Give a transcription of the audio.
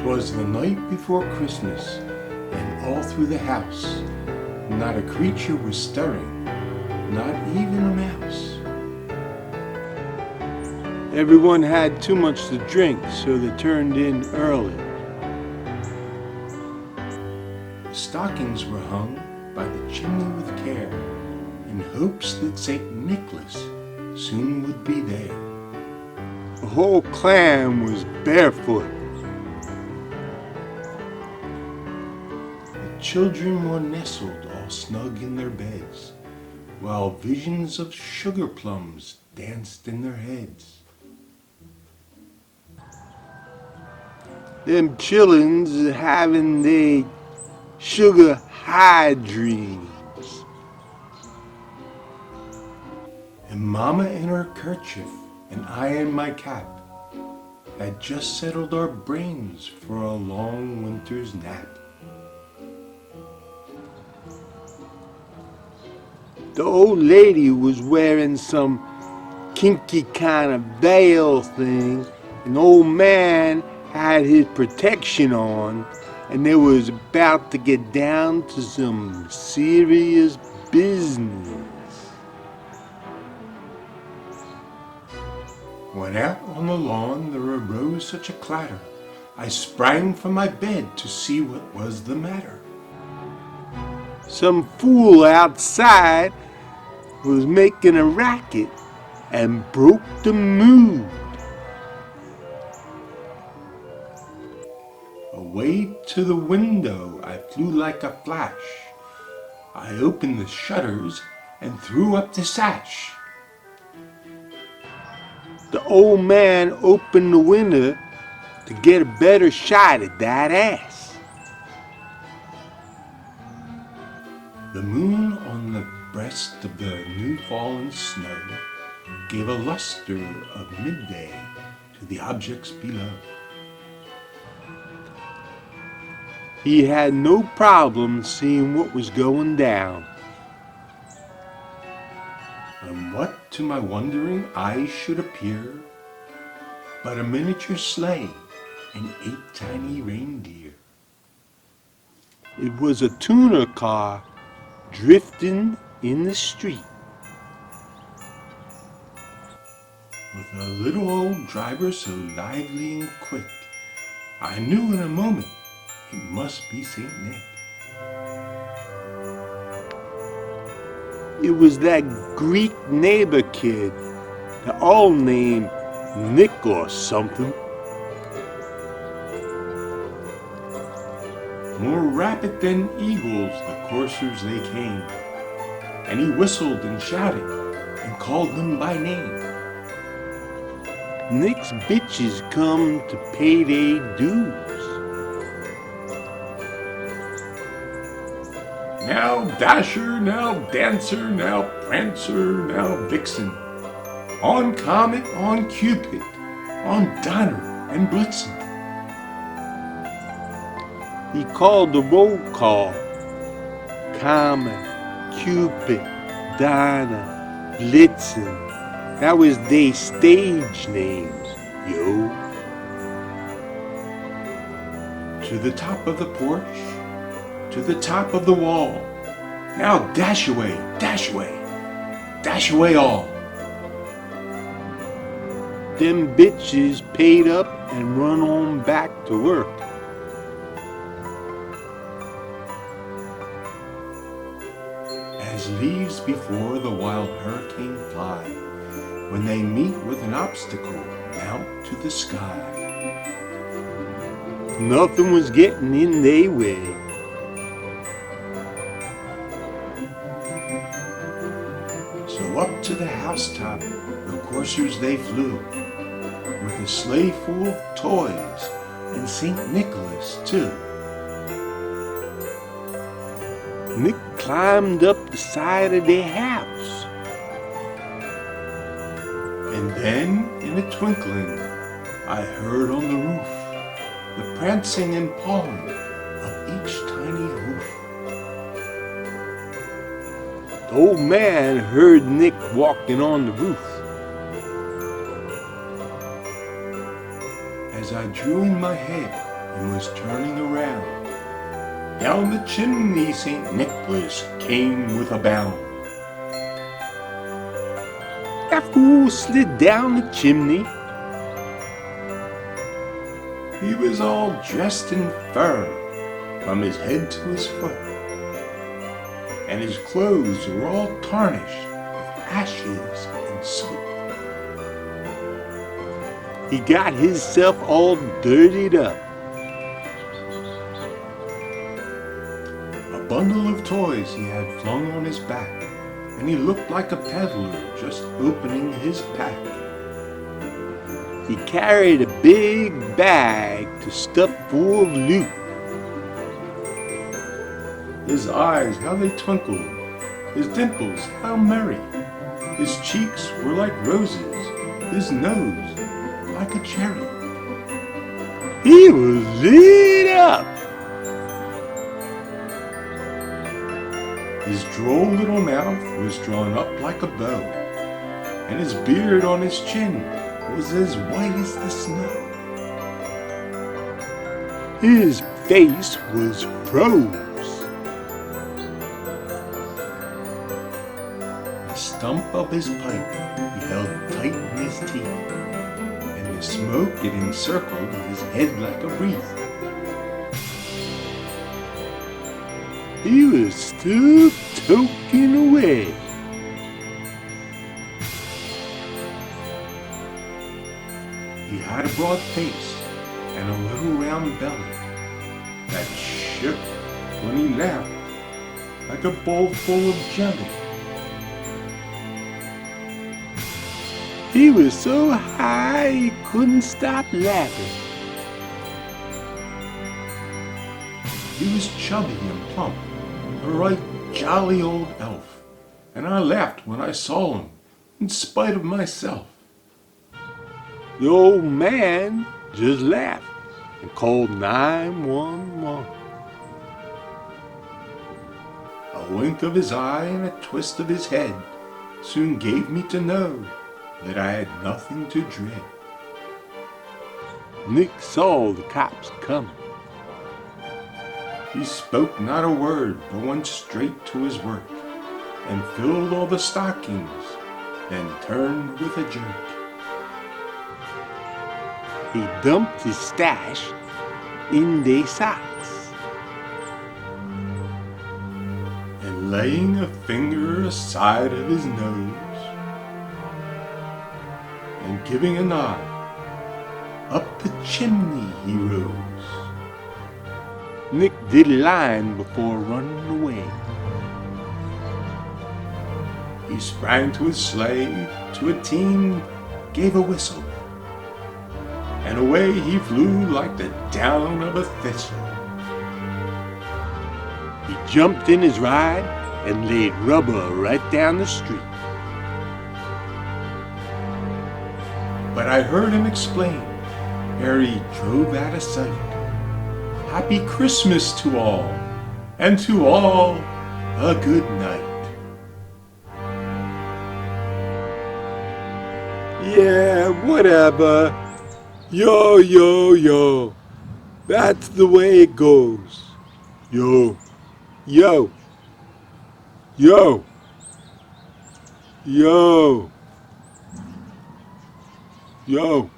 'Twas the night before Christmas, and all through the house not a creature was stirring, not even a mouse. Everyone had too much to drink, so they turned in early. The stockings were hung by the chimney with care, in hopes that St. Nicholas soon would be there. The whole clan was barefoot. The children were nestled all snug in their beds, while visions of sugar plums danced in their heads. Them chillins having they sugar high dreams. And Mama in her kerchief and I in my cap had just settled our brains for a long winter's nap. The old lady was wearing some kinky kind of veil thing. An old man had his protection on, and they was about to get down to some serious business. When out on the lawn there arose such a clatter, I sprang from my bed to see what was the matter. Some fool outside was making a racket and broke the mood. Away to the window I flew like a flash. I opened the shutters and threw up the sash. The old man opened the window to get a better shot at that ass. The moon on the breast of the new fallen snow gave a luster of midday to the objects below. He had no problem seeing what was going down. And what to my wondering eyes should appear but a miniature sleigh and 8 tiny reindeer. It was a tuner car drifting in the street. With a little old driver so lively and quick, I knew in a moment it must be St. Nick. It was that Greek neighbor kid, the all named Nick or something. More rapid than eagles the coursers they came, and he whistled and shouted and called them by name. Nick's bitches come to pay their dues. Now Dasher, now Dancer, now Prancer, now Vixen, on Comet, on Cupid, on Donner and Blitzen. He called the roll call. Comet, Cupid, Donner, Blitzen. That was they stage names, yo. To the top of the porch, to the top of the wall. Now dash away, dash away, dash away all. Them bitches paid up and run on back to work. As leaves before the wild hurricane fly, when they meet with an obstacle, mount to the sky. Nothing was getting in their way. So up to the housetop the coursers they flew, with a sleigh full of toys and St. Nicholas too. Nick climbed up the side of their house. And then, in a twinkling, I heard on the roof the prancing and pawing of each tiny hoof. The old man heard Nick walking on the roof. As I drew in my head and was turning around. Down the chimney St. Nicholas came with a bound. That fool slid down the chimney. He was all dressed in fur, from his head to his foot, and his clothes were all tarnished with ashes and soot. He got himself all dirtied up. A bundle of toys he had flung on his back, and he looked like a peddler just opening his pack. He carried a big bag to stuff full of loot. His eyes, how they twinkled, his dimples, how merry. His cheeks were like roses, his nose like a cherry. He was lit up. His droll little mouth was drawn up like a bow, and his beard on his chin was as white as the snow. His face was froze. The stump of his pipe he held tight in his teeth, and the smoke it encircled his head like a wreath. He was still toking away. He had a broad face and a little round belly that shook when he laughed like a bowl full of jelly. He was so high he couldn't stop laughing. He was chubby and plump, a right jolly old elf, and I laughed when I saw him, in spite of myself. The old man just laughed and called 911. A wink of his eye and a twist of his head soon gave me to know that I had nothing to dread. Nick saw the cops coming. He spoke not a word, but went straight to his work, and filled all the stockings, then turned with a jerk. He dumped his stash in the socks. And laying a finger aside of his nose, and giving a nod, up the chimney he rose. Nick did a line before running away. He sprang to his sleigh, to a team gave a whistle, and away he flew like the down of a thistle. He jumped in his ride and laid rubber right down the street. But I heard him explain, ere he drove out of sight, Happy Christmas to all, and to all a good night. Yeah, whatever. Yo, yo, yo. That's the way it goes. Yo, yo, yo, yo, yo.